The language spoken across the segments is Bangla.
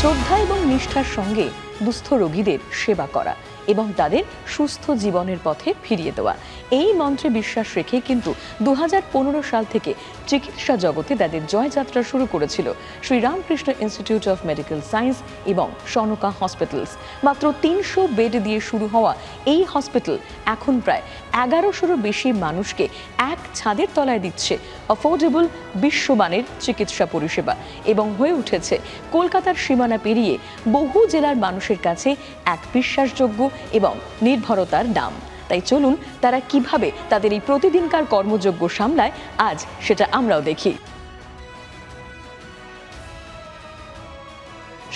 শ্রদ্ধা এবং নিষ্ঠার সঙ্গে দুস্থ রোগীদের সেবা করা এবং তাদের সুস্থ জীবনের পথে ফিরিয়ে দেওয়া, এই মন্ত্রে বিশ্বাস রেখে কিন্তু 2015 সাল থেকে চিকিৎসা জগতে তাদের জয়যাত্রা শুরু করেছিল Sri Ramakrishna institute of medical science এবং সনকা হসপিটালস। মাত্র 300 বেড দিয়ে শুরু হওয়া এই হসপিটাল এখন প্রায় 1100-এরও বেশি মানুষকে এক ছাদের তলায় দিচ্ছে অফোর্ডেবল বিশ্বমানের চিকিৎসা পরিষেবা এবং হয়ে উঠেছে কলকাতার সীমানা পেরিয়ে বহু জেলার মানুষের কাছে এক বিশ্বাসযোগ্য এবং নির্ভরতার নাম। তাই চলুন তারা কিভাবে তাদের এই প্রতিদিনকার কর্মযজ্ঞ সামলায় আজ সেটা আমরাও দেখি।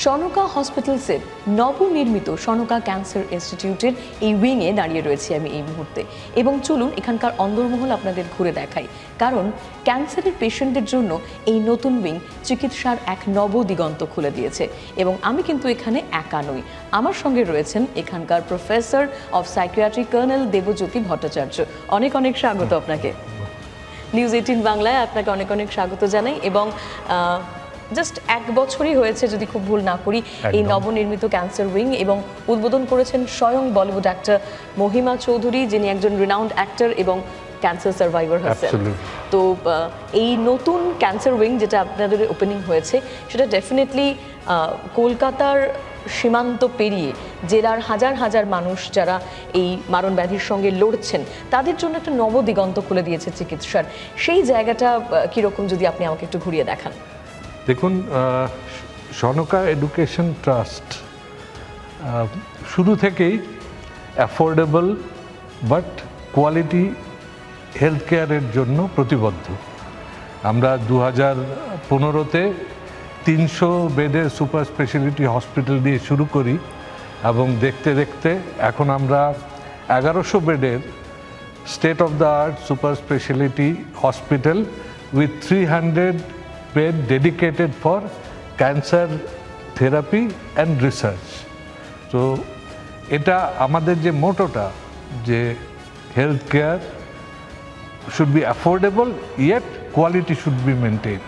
সনকা হসপিটালসের নবনির্মিত সনকা ক্যান্সার ইনস্টিটিউটের এই উইংয়ে দাঁড়িয়ে রয়েছি আমি এই মুহূর্তে, এবং চলুন এখানকার অন্দরমহল আপনাদের ঘুরে দেখাই, কারণ ক্যান্সারের পেশেন্টদের জন্য এই নতুন উইং চিকিৎসার এক নবদিগন্ত খুলে দিয়েছে। এবং আমি কিন্তু এখানে একা নই, আমার সঙ্গে রয়েছেন এখানকার professor of psychiatry colonel Debjyoti Bhattacharya. অনেক অনেক স্বাগত আপনাকে। নিউজ 18 বাংলায় আপনাকে অনেক অনেক স্বাগত জানাই। এবং জাস্ট 1 বছরই হয়েছে যদি খুব ভুল না করি এই নবনির্মিত ক্যান্সার উইং, এবং উদ্বোধন করেছেন স্বয়ং বলিউড অ্যাক্টর মহিমা চৌধুরী, যিনি একজন রিনাউন্ড অ্যাক্টর এবং ক্যান্সার সার্ভাইভার হচ্ছেন। তো এই নতুন ক্যান্সার উইং যেটা আপনাদের ওপেনিং হয়েছে সেটা ডেফিনেটলি কলকাতার সীমান্ত পেরিয়ে জেলার হাজার হাজার মানুষ যারা এই মারণ ব্যাধির সঙ্গে লড়ছেন তাদের জন্য একটা নবদিগন্ত খুলে দিয়েছে চিকিৎসার। সেই জায়গাটা কীরকম যদি আপনি আমাকে একটু ঘুরিয়ে দেখান। দেখুন, সনকা এডুকেশন ট্রাস্ট শুরু থেকেই অ্যাফোর্ডেবল বাট কোয়ালিটি হেলথ কেয়ারের জন্য প্রতিবদ্ধ। আমরা 2015-তে 300 বেডের সুপার স্পেশালিটি হসপিটাল দিয়ে শুরু করি এবং দেখতে দেখতে এখন আমরা 1100 বেডের state of the art super speciality hospital with 300 bed dedicated for cancer therapy and research. So এটা আমাদের যে মোটোটা যে health care should be affordable yet quality should be maintained.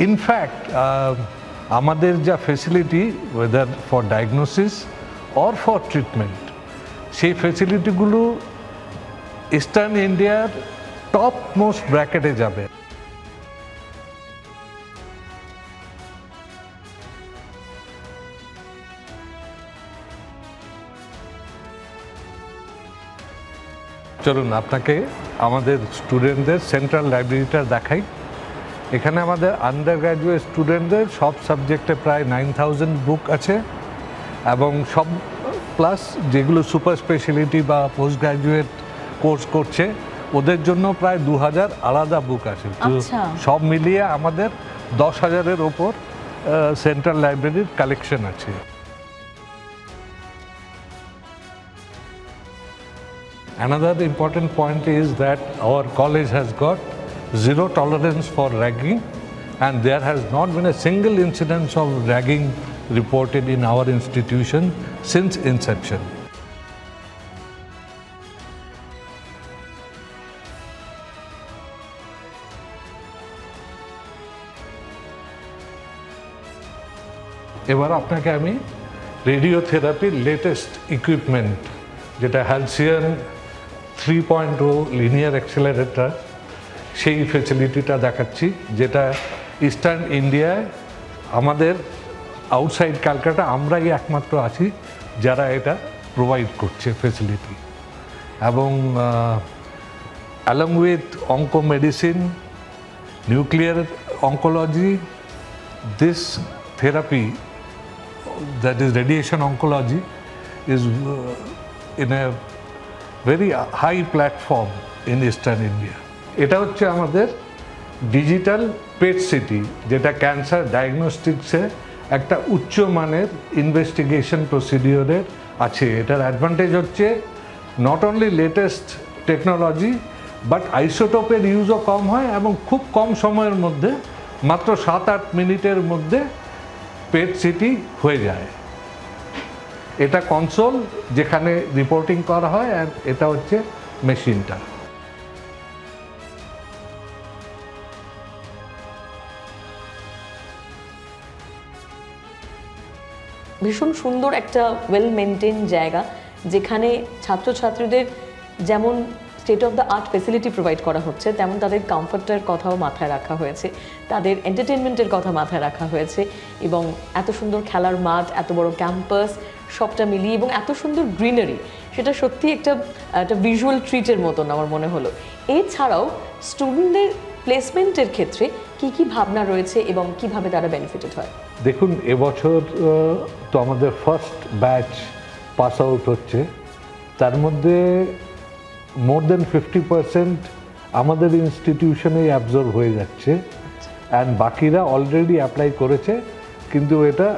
In fact, আমাদের যা facility whether for diagnosis or for treatment, সেই ফেসিলিটিগুলো ইস্টার্ন ইন্ডিয়ার টপ মোস্ট ব্র্যাকেটে যাবে। চলুন আপনাকে আমাদের স্টুডেন্টদের সেন্ট্রাল লাইব্রেরিটা দেখাই। এখানে আমাদের আন্ডার গ্র্যাজুয়েট স্টুডেন্টদের সব সাবজেক্টে প্রায় 9000 বুক আছে, এবং সব প্লাস যেগুলো সুপার স্পেশালিটি বা পোস্ট গ্র্যাজুয়েট কোর্স করছে ওদের জন্য প্রায় 2000 আলাদা বুক আছে। সব মিলিয়ে আমাদের 10,000-এর ওপর সেন্ট্রাল লাইব্রেরির কালেকশন আছে। Another important point is that our college has got zero tolerance for ragging, and there has not been a single incidence of ragging reported in our institution since inception. এবার আপনাকে আমি রেডিওথেরাপির লেটেস্ট ইকুইপমেন্ট যেটা হ্যালসিয়ান 3.0 লিনিয়ার অ্যাক্সেলারেটর, সেই ফেসিলিটিটা দেখাচ্ছি, যেটা ইস্টার্ন ইন্ডিয়ায় আমাদের আউটসাইড ক্যালকাটা আমরাই একমাত্র আছি যারা এটা প্রোভাইড করছে ফেসিলিটি। এবং along with onco medicine, nuclear oncology, this therapy that is radiation oncology is in a very high platform in Eastern India. এটা হচ্ছে আমাদের ডিজিটাল পেট সিটি, যেটা ক্যান্সার ডায়াগনস্টিক্সে একটা উচ্চমানের ইনভেস্টিগেশন প্রসিডিওরের আছে। এটার অ্যাডভান্টেজ হচ্ছে not only latest technology but আইসোটোপের ইউজও কম হয়, এবং খুব কম সময়ের মধ্যে মাত্র 7-8 মিনিটের মধ্যে পেট সিটি হয়ে যায়। এটা কনসোল যেখানে রিপোর্টিং করা হয়, আর এটা হচ্ছে মেশিনটা। ভীষণ সুন্দর একটা ওয়েল মেনটেন জায়গা, যেখানে ছাত্রছাত্রীদের যেমন state of the art facility provide করা হচ্ছে, তেমন তাদের কমফর্টের কথাও মাথায় রাখা হয়েছে, তাদের এন্টারটেনমেন্টের কথা মাথায় রাখা হয়েছে, এবং এত সুন্দর খেলার মাঠ, এত বড় ক্যাম্পাস, সবটা মিলিয়ে এবং এত সুন্দর গ্রিনারি, সেটা সত্যি একটা ভিজুয়াল ট্রিটের মতন আমার মনে হলো। এছাড়াও স্টুডেন্টদের প্লেসমেন্টের ক্ষেত্রে কি কি ভাবনা রয়েছে এবং কিভাবে তারা বেনিফিটেড হয়? দেখুন, এবছর তো আমাদের ফার্স্ট ব্যাচ পাস আউট হচ্ছে, তার মধ্যে মোর দেন 50% আমাদের ইনস্টিটিউশনেই অ্যাবজর্ব হয়ে যাচ্ছে, অ্যান্ড বাকিরা অলরেডি অ্যাপ্লাই করেছে, কিন্তু এটা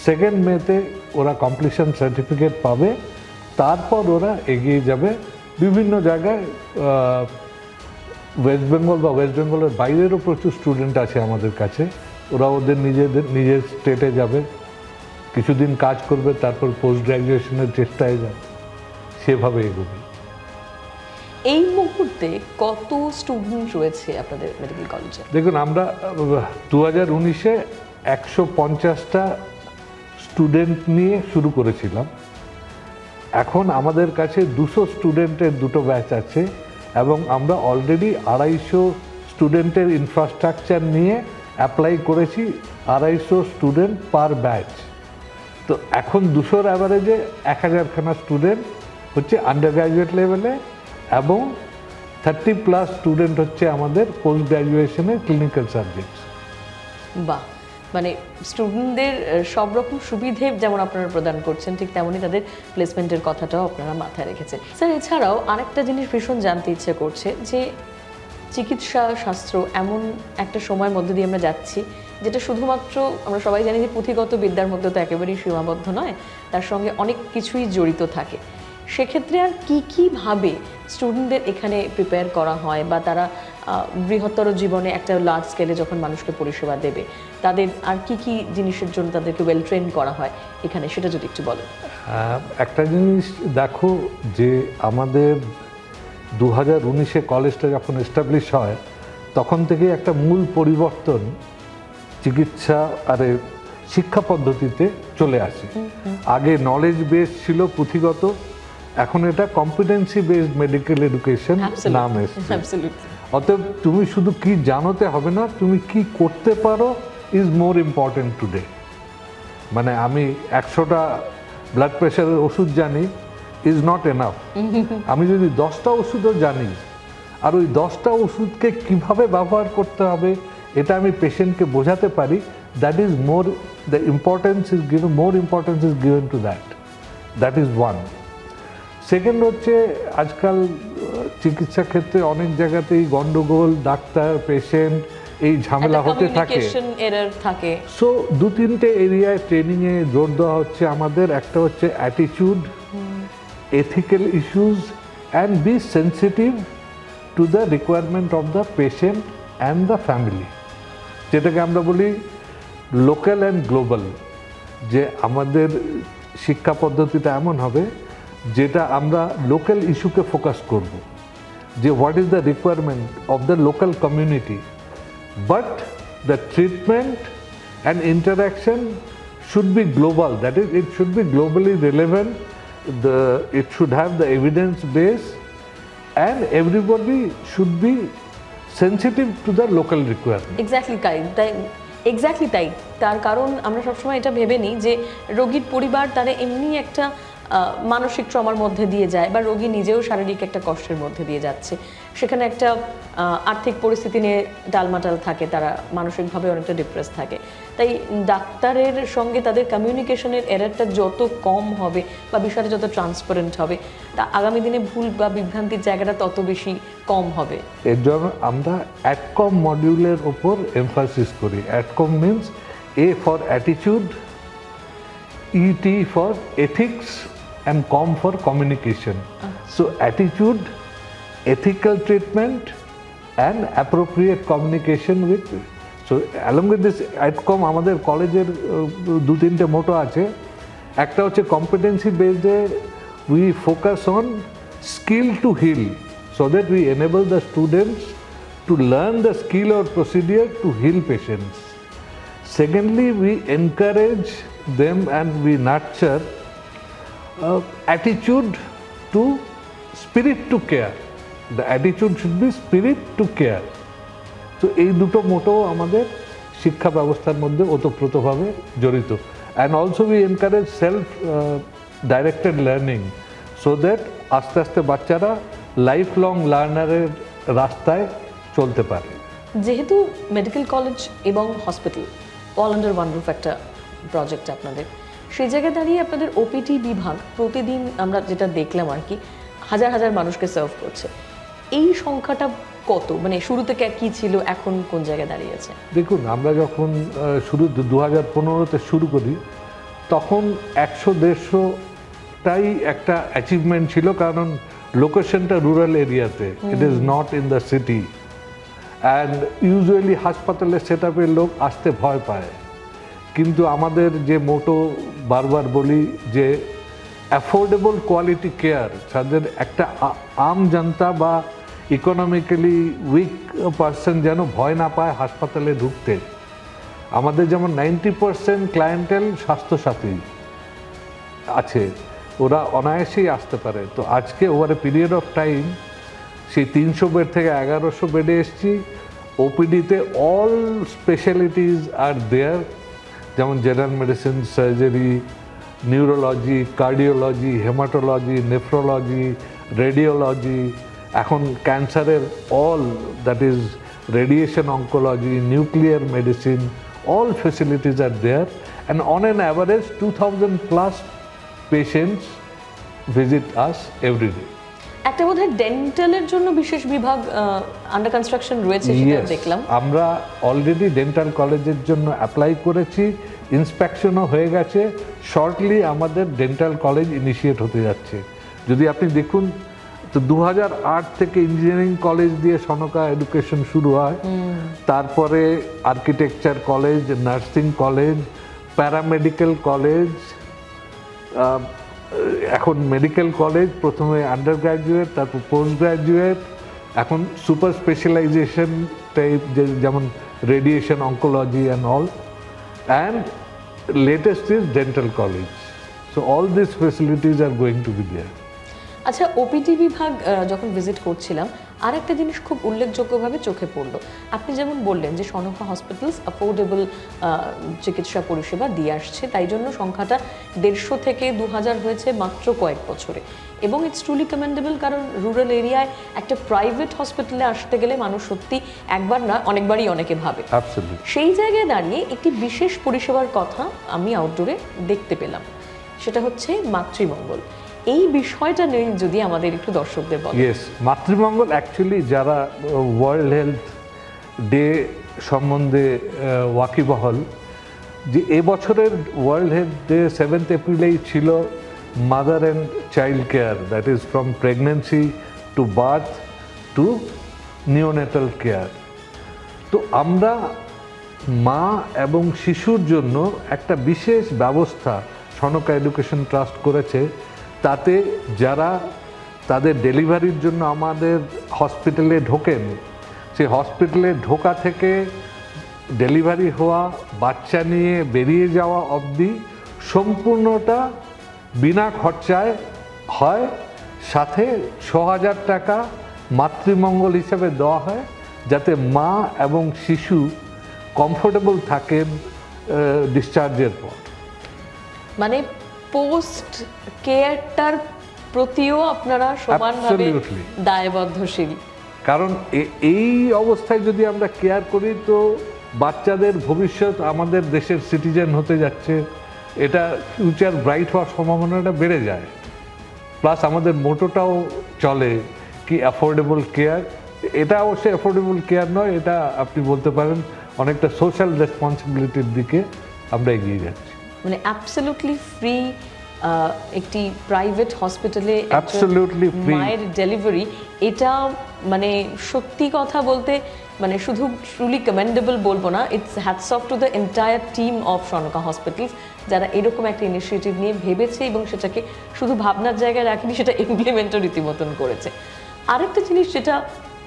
2 মেতে ওরা কমপ্লিশন সার্টিফিকেট পাবে, তারপর ওরা এগিয়ে যাবে বিভিন্ন জায়গায়। ওয়েস্ট বেঙ্গল বা ওয়েস্ট বেঙ্গলের বাইরেরও প্রচুর স্টুডেন্ট আছে আমাদের কাছে, ওরা ওদের নিজের স্টেটে যাবে, কিছুদিন কাজ করবে, তারপর পোস্ট গ্র্যাজুয়েশনের চেষ্টায় যাবে, সেভাবে এগোবে। এই মুহূর্তে কত স্টুডেন্ট রয়েছে আপনাদের মেডিকেল কলেজে? দেখুন, আমরা 2019-এ 150টা স্টুডেন্ট নিয়ে শুরু করেছিলাম। এখন আমাদের কাছে 200 স্টুডেন্টের 2টো ব্যাচ আছে, এবং আমরা অলরেডি 250 স্টুডেন্টের ইনফ্রাস্ট্রাকচার নিয়ে অ্যাপ্লাই করেছি, 250 স্টুডেন্ট পার ব্যাচ। তো এখন 200-র অ্যাভারেজে 1000খানা স্টুডেন্ট হচ্ছে আন্ডার গ্র্যাজুয়েট লেভেলে, এবং 30+ স্টুডেন্ট হচ্ছে আমাদের পোস্ট গ্র্যাজুয়েশনের ক্লিনিক্যাল সাবজেক্টস। বাহ, মানে স্টুডেন্টদের সব রকম সুবিধে যেমন আপনারা প্রদান করছেন, ঠিক তেমনই তাদের প্লেসমেন্টের কথাটাও আপনারা মাথায় রেখেছেন। স্যার, এছাড়াও আরেকটা জিনিস ভীষণ জানতে ইচ্ছে করছে যে চিকিৎসা শাস্ত্র এমন একটা সময়ের মধ্যে দিয়ে আমরা যাচ্ছি, যেটা শুধুমাত্র আমরা সবাই জানি যে পুঁথিগত বিদ্যার মধ্যে তো একেবারেই সীমাবদ্ধ নয়, তার সঙ্গে অনেক কিছুই জড়িত থাকে। সেক্ষেত্রে আর কীভাবে স্টুডেন্টদের এখানে প্রিপেয়ার করা হয়, বা তারা বৃহত্তর জীবনে একটা লার্জ স্কেলে যখন মানুষকে পরিষেবা দেবে, তাদের আর কি জিনিসের জন্য তাদেরকে ওয়েল ট্রেন করা হয় এখানে, সেটা যদি একটু বলো। একটা জিনিস দেখো, যে আমাদের 2019-এ কলেজটা যখন এস্টাবলিশ হয়, তখন থেকে একটা মূল পরিবর্তন চিকিৎসা আর শিক্ষা পদ্ধতিতে চলে আসে। আগে নলেজ বেস ছিল পুঁথিগত, এখন এটা কম্পিটেন্সি বেসড মেডিকেল এডুকেশন নাম এসেছে। অতএব তুমি শুধু কি জানোতে হবে না, তুমি কি করতে পারো ইজ মোর ইম্পর্টেন্ট টুডে। মানে আমি 100টা ব্লাড প্রেশারের ওষুধ জানি ইজ নট এনাফ। আমি যদি 10টা ওষুধও জানি, আর ওই 10টা ওষুধকে কিভাবে ব্যবহার করতে হবে এটা আমি পেশেন্টকে বোঝাতে পারি, that is more, the importance is given, more importance is given to that is one. Second হচ্ছে, আজকাল চিকিৎসা ক্ষেত্রে অনেক জায়গাতেই গন্ডগোল, ডাক্তার পেশেন্ট এই ঝামেলা হতে থাকে। সো 2-3টে এরিয়ায় ট্রেনিংয়ে জোর দেওয়া হচ্ছে আমাদের। একটা হচ্ছে attitude, ethical issues, and be sensitive to the requirement of the patient and the family, যেটাকে আমরা বলি লোকাল অ্যান্ড গ্লোবাল। যে আমাদের শিক্ষা পদ্ধতিটা এমন হবে যেটা আমরা লোকাল ইস্যুকে ফোকাস করব, যে what is the requirement of the local community, but the treatment and interaction should be global, that is it should be globally relevant, it should have the evidence base, and everybody should be sensitive to the local requirement. Exactly তাই। তার কারণ আমরা সবসময় এটা ভেবে নিই যে রোগীর পরিবার তারা এমনি একটা মানসিক ট্রমার মধ্যে দিয়ে যায়, বা রোগী নিজেও শারীরিক একটা কষ্টের মধ্যে দিয়ে যাচ্ছে, সেখানে একটা আর্থিক পরিস্থিতি নিয়ে টালমাটাল থাকে, তারা মানসিকভাবে অনেকটা ডিপ্রেস থাকে। তাই ডাক্তারের সঙ্গে তাদের কমিউনিকেশনের এরারটা যত কম হবে বা বিষয়টা যত ট্রান্সপারেন্ট হবে, তা আগামী দিনে ভুল বা বিভ্রান্তির জায়গাটা তত বেশি কম হবে। এর জন্য আমরা অ্যাডকম মডিউলের ওপর এমফাসিস করি। ADCOM means A for attitude, ET for ethics, and com for communication. So attitude, ethical treatment, and appropriate communication with. So along with this ATCOM আমাদের কলেজের 2-3টে মোটো আছে। একটা হচ্ছে competency based, we focus on skill to heal, so that we enable the students to learn the skill or procedure to heal patients. Secondly, we encourage them and we nurture attitude to spirit to care. The attitude should be spirit to care. তো এই দুটো মোটো আমাদের শিক্ষা ব্যবস্থার মধ্যে ওতপ্রোতভাবে জড়িত। And also we encourage self directed learning so that আস্তে আস্তে বাচ্চারা লাইফ লং লার্নারের রাস্তায় চলতে পারে। যেহেতু মেডিকেল কলেজ এবং hospital all under one roof একটা প্রজেক্ট আপনাদের, সেই জায়গায় দাঁড়িয়ে আপনাদের ওপিটি বিভাগ প্রতিদিন আমরা যেটা দেখলাম আর কি হাজার হাজার মানুষকে সার্ভ করছে, এই সংখ্যাটা কত? মানে শুরু থেকে কি ছিল, এখন কোন জায়গায় দাঁড়িয়ে আছে? দেখুন, আমরা যখন শুরু 2015-তে শুরু করি তখন 100-150টাই একটা অ্যাচিভমেন্ট ছিল, কারণ লোকেশনটা রুরাল এরিয়াতে, it is not in the city. And usually হাসপাতালের সেট আপের লোক আসতে ভয় পায়। কিন্তু আমাদের যে মোটো বারবার বলি যে অ্যাফোর্ডেবল কোয়ালিটি কেয়ার, তাদের একটা আম জনতা বা ইকোনমিক্যালি উইক পার্সন যেন ভয় না পায় হাসপাতালে ঢুকতে। আমাদের যেমন 90% ক্লায়েন্টেল স্বাস্থ্যসাথী আছে, ওরা অনায়াসেই আসতে পারে। তো আজকে over a period of time সেই 300 বেড থেকে 1100 বেডে এসেছি। ওপিডিতে অল স্পেশালিটিস আর দেয়ার, যেমন general medicine, surgery, neurology, cardiology, hematology, nephrology, radiology, এখন ক্যান্সারের all that is radiation oncology, nuclear medicine, all facilities are there. And on an average 2000+ patients visit us every day. একটা বোধহয় ডেন্টালের জন্য বিশেষ বিভাগ আন্ডার কনস্ট্রাকশন রয়েছে, সেটা দেখলাম। আমরা অলরেডি ডেন্টাল কলেজের জন্য অ্যাপ্লাই করেছি, ইন্সপেকশনও হয়ে গেছে। শর্টলি আমাদের ডেন্টাল কলেজ ইনিশিয়েট হতে যাচ্ছে। যদি আপনি দেখুন তো 2008 থেকে ইঞ্জিনিয়ারিং কলেজ দিয়ে সনকা এডুকেশন শুরু হয়, তারপরে architecture college, nursing college, paramedical college, এখন মেডিকেল কলেজ, প্রথমে আন্ডার গ্র্যাজুয়েট, তারপর পোস্ট গ্র্যাজুয়েট, এখন সুপার স্পেশালাইজেশন টাইপ, যেমন radiation oncology and all, and latest is dental college. So all this facilities are going to be there. আচ্ছা, ওপিডি বিভাগ যখন ভিজিট করছিলাম আর একটা জিনিস খুব উল্লেখযোগ্যভাবে চোখে পড়লো। আপনি যেমন বললেন যে সনকা হসপিটালস অ্যাফোর্ডেবল চিকিৎসা পরিষেবা দিয়ে আসছে, তাই জন্য সংখ্যাটা 150 থেকে 2000 হয়েছে মাত্র কয়েক বছরে। এবং ইটস ট্রুলি কমেন্ডেবল, কারণ রুরাল এরিয়ায় একটা প্রাইভেট হসপিটালে আসতে গেলে মানুষ সত্যি একবার না অনেকবারই অনেকে ভাবে। সেই জায়গায় দাঁড়িয়ে একটি বিশেষ পরিষেবার কথা আমি আউটডোরে দেখতে পেলাম, সেটা হচ্ছে মাতৃমঙ্গল। এই বিষয়টা নিয়ে যদি আমাদের একটু দর্শকদের বলেন। ইয়েস, মাতৃমঙ্গল অ্যাকচুয়ালি যারা ওয়ার্ল্ড হেলথ ডে সম্বন্ধে ওয়াকিবহল, যে এবছরের ওয়ার্ল্ড হেলথ ডে 7 এপ্রিলেই ছিল mother and child care, that is from pregnancy to birth to neonatal care. তো আমরা মা এবং শিশুর জন্য একটা বিশেষ ব্যবস্থা সনকা এডুকেশন ট্রাস্ট করেছে। তাতে যারা তাদের ডেলিভারির জন্য আমাদের হসপিটালে ঢোকেন, সেই হসপিটালে ঢোকা থেকে ডেলিভারি হওয়া, বাচ্চা নিয়ে বেরিয়ে যাওয়া অবধি সম্পূর্ণটা বিনা খরচায় হয়। সাথে 6000 টাকা মাতৃমঙ্গল হিসাবে দেওয়া হয়, যাতে মা এবং শিশু কমফোর্টেবল থাকেন ডিসচার্জের পর। মানে পোস্ট কেয়ারটার প্রতিও আপনারা সমানভাবে দায়বদ্ধশীল। কারণ এই অবস্থায় যদি আমরা কেয়ার করি তো বাচ্চাদের ভবিষ্যৎ আমাদের দেশের সিটিজেন হতে যাচ্ছে, এটা ফিউচার ব্রাইট হওয়ার সম্ভাবনাটা বেড়ে যায়। প্লাস আমাদের মোটোটাও চলে কি অ্যাফোর্ডেবল কেয়ার। এটা অবশ্যই অ্যাফোর্ডেবল কেয়ার নয়, এটা আপনি বলতে পারেন অনেকটা সোশ্যাল রেসপন্সিবিলিটির দিকে আমরা এগিয়ে যাচ্ছি। মানে অ্যাবসলিউটলি ফ্রি একটি প্রাইভেট হসপিটালে মায়ের ডেলিভারি, এটা মানে সত্যি কথা বলতে মানে শুধু ট্রুলি কমেন্ডেবল বলবো না, it's hats off to the entire team of Sonka hospitals, যারা এরকম একটা ইনিশিয়েটিভ নিয়ে ভেবেছে এবং সেটাকে শুধু ভাবনার জায়গায় রাখেনি, সেটা ইমপ্লিমেন্টও রীতিমতন করেছে। আরেকটা জিনিস যেটা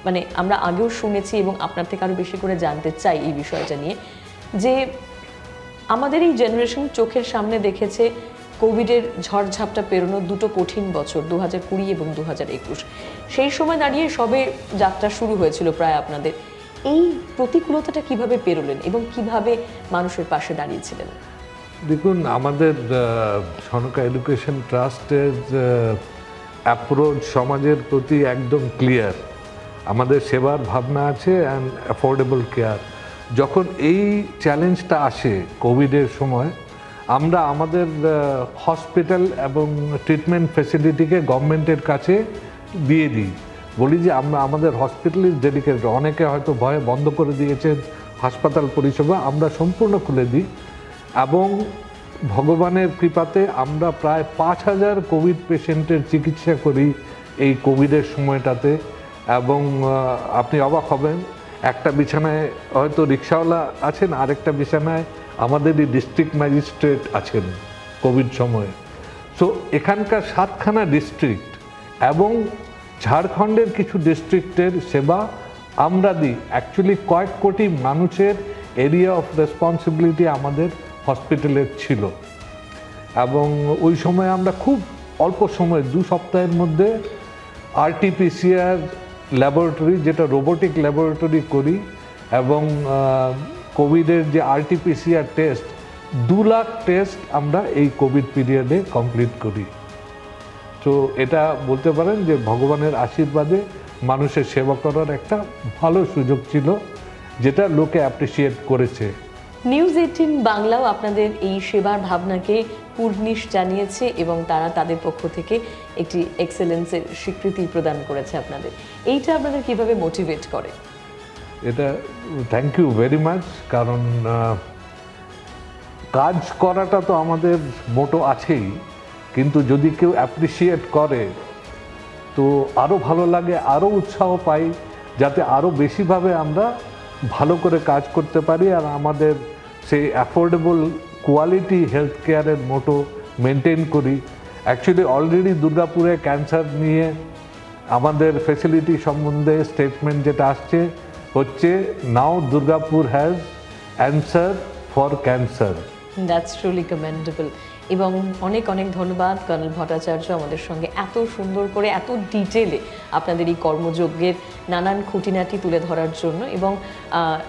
মানে আমরা আগেও শুনেছি এবং আপনার থেকে আরও বেশি করে জানতে চাই এই বিষয়টা নিয়ে, যে আমাদের এই জেনারেশন চোখের সামনে দেখেছে কোভিডের ঝড়ঝাপটা পেরোনো দুটো কঠিন বছর, 2020 এবং 2021। সেই সময় দাঁড়িয়ে সবে যাত্রা শুরু হয়েছিল প্রায় আপনাদের। এই প্রতিকূলতাটা কিভাবে পেরোলেন এবং কিভাবে মানুষের পাশে দাঁড়িয়েছিলেন? দেখুন, আমাদের সনকা এডুকেশন ট্রাস্টের অ্যাপ্রোচ সমাজের প্রতি একদম ক্লিয়ার। আমাদের সেবার ভাবনা আছে অ্যান্ড অ্যাফোর্ডেবল কেয়ার। যখন এই চ্যালেঞ্জটা আসে কোভিডের সময়, আমরা আমাদের হসপিটাল এবং ট্রিটমেন্ট ফেসিলিটিকে গভর্নমেন্টের কাছে দিয়ে দিই। বলি যে আমরা আমাদের হসপিটাল ইজ ডেডিকেটেড। অনেকে হয়তো ভয়ে বন্ধ করে দিয়েছেন হাসপাতাল পরিষেবা, আমরা সম্পূর্ণ খুলে দিই। এবং ভগবানের কৃপাতে আমরা প্রায় 5,000 কোভিড পেশেন্টের চিকিৎসা করি এই কোভিডের সময়টাতে। এবং আপনি অবাক হবেন, একটা বিছানায় হয়তো রিক্সাওয়ালা আছেন, আরেকটা বিছানায় আমাদেরই ডিস্ট্রিক্ট ম্যাজিস্ট্রেট আছেন কোভিড সময়ে। সো এখানকার 7খানা ডিস্ট্রিক্ট এবং ঝাড়খণ্ডের কিছু ডিস্ট্রিক্টের সেবা আমরা দিই। অ্যাকচুয়ালি কয়েক কোটি মানুষের এরিয়া অফ রেসপন্সিবিলিটি আমাদের হসপিটালের ছিল। এবং ওই সময় আমরা খুব অল্প সময় 2 সপ্তাহের মধ্যে RT-PCR ল্যাবরেটরি, যেটা রোবোটিক ল্যাবরেটরি করি, এবং কোভিডের যে RT-PCR টেস্ট 2 লাখ টেস্ট আমরা এই কোভিড পিরিয়ডে কমপ্লিট করি। তো এটা বলতে পারেন যে ভগবানের আশীর্বাদে মানুষের সেবা করার একটা ভালো সুযোগ ছিল, যেটা লোকে অ্যাপ্রিসিয়েট করেছে। নিউজ 18 বাংলাও আপনাদের এই সেবার ভাবনাকে পূর্ণিশ জানিয়েছে এবং তারা তাদের পক্ষ থেকে একটি এক্সেলেন্সের স্বীকৃতি প্রদান করেছে আপনাদের। এইটা আপনাদের কিভাবে মোটিভেট করে? এটা থ্যাংক ইউ ভেরি মাচ। কারণ কাজ করাটা তো আমাদের মোটো আছেই, কিন্তু যদি কেউ অ্যাপ্রিসিয়েট করে তো আরও ভালো লাগে, আরও উৎসাহ পাই, যাতে আরও বেশিভাবে আমরা ভালো করে কাজ করতে পারি আর আমাদের সেই অ্যাফোর্ডেবল কোয়ালিটি হেলথ কেয়ারের মোটো মেনটেন করি। অ্যাকচুয়ালি অলরেডি দুর্গাপুরে ক্যান্সার নিয়ে আমাদের ফেসিলিটি সম্বন্ধে স্টেটমেন্ট যেটা আসছে হচ্ছে, now Durgapur has answer for cancer. That's truly commendable. এবং অনেক অনেক ধন্যবাদ কর্নেল ভট্টাচার্য আমাদের সঙ্গে এত সুন্দর করে এত ডিটেলে আপনাদের এই কর্মযজ্ঞের নানান খুঁটিনাটি তুলে ধরার জন্য। এবং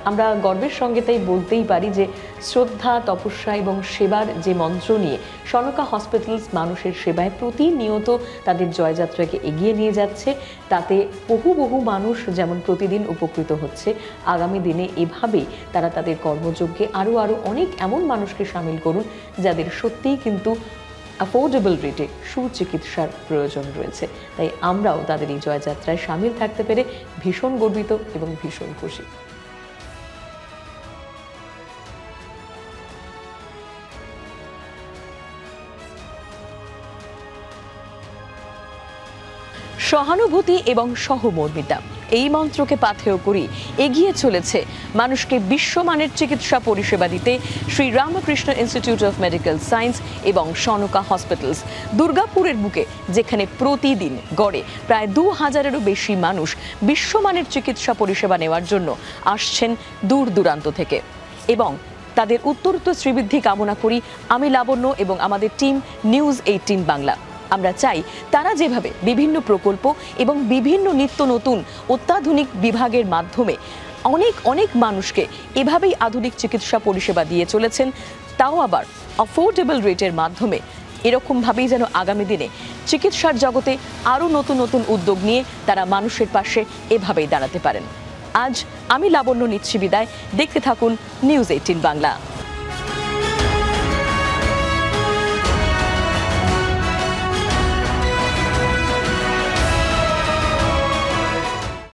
আমরা গর্বের সঙ্গে তাই বলতেই পারি যে শ্রদ্ধা, তপস্যা এবং সেবার যে মন্ত্র নিয়ে সনকা হসপিটালস মানুষের সেবায় প্রতিনিয়ত তাদের জয়যাত্রাকে এগিয়ে নিয়ে যাচ্ছে, তাতে বহু বহু মানুষ যেমন প্রতিদিন উপকৃত হচ্ছে, আগামী দিনে এভাবেই তারা তাদের কর্মযজ্ঞে আরও অনেক এমন মানুষকে সামিল করুন যাদের সত্যিই কিন্তু অ্যাফোর্ডেবল রেটে সুচিকিৎসার প্রয়োজন রয়েছে। তাই আমরাও তাদের এই জয়যাত্রায় সামিল থাকতে পেরে ভীষণ গর্বিত এবং ভীষণ খুশি। সহানুভূতি এবং সহমর্মিতা এই মন্ত্রকে পাথেয় করি এগিয়ে চলেছে মানুষকে বিশ্বমানের চিকিৎসা পরিষেবা দিতে Shri Ramakrishna institute of medical science এবং সনকা হসপিটালস দুর্গাপুরের বুকে, যেখানে প্রতিদিন গড়ে প্রায় 2000-এরও বেশি মানুষ বিশ্বমানের চিকিৎসা পরিষেবা নেওয়ার জন্য আসছেন দূর দূরান্ত থেকে। এবং তাদের উত্তরোত্তর শ্রীবৃদ্ধি কামনা করি আমি লাবণ্য এবং আমাদের টিম নিউজ 18 বাংলা। আমরা চাই তারা যেভাবে বিভিন্ন প্রকল্প এবং বিভিন্ন নিত্য নতুন অত্যাধুনিক বিভাগের মাধ্যমে অনেক মানুষকে এভাবেই আধুনিক চিকিৎসা পরিষেবা দিয়ে চলেছেন, তাও আবার অ্যাফোর্ডেবল রেটের মাধ্যমে, এরকমভাবেই যেন আগামী দিনে চিকিৎসার জগতে আরও নতুন নতুন উদ্যোগ নিয়ে তারা মানুষের পাশে এভাবেই দাঁড়াতে পারেন। আজ আমি লাবণ্য নিচ্ছি বিদায়। দেখতে থাকুন নিউজ 18 বাংলা।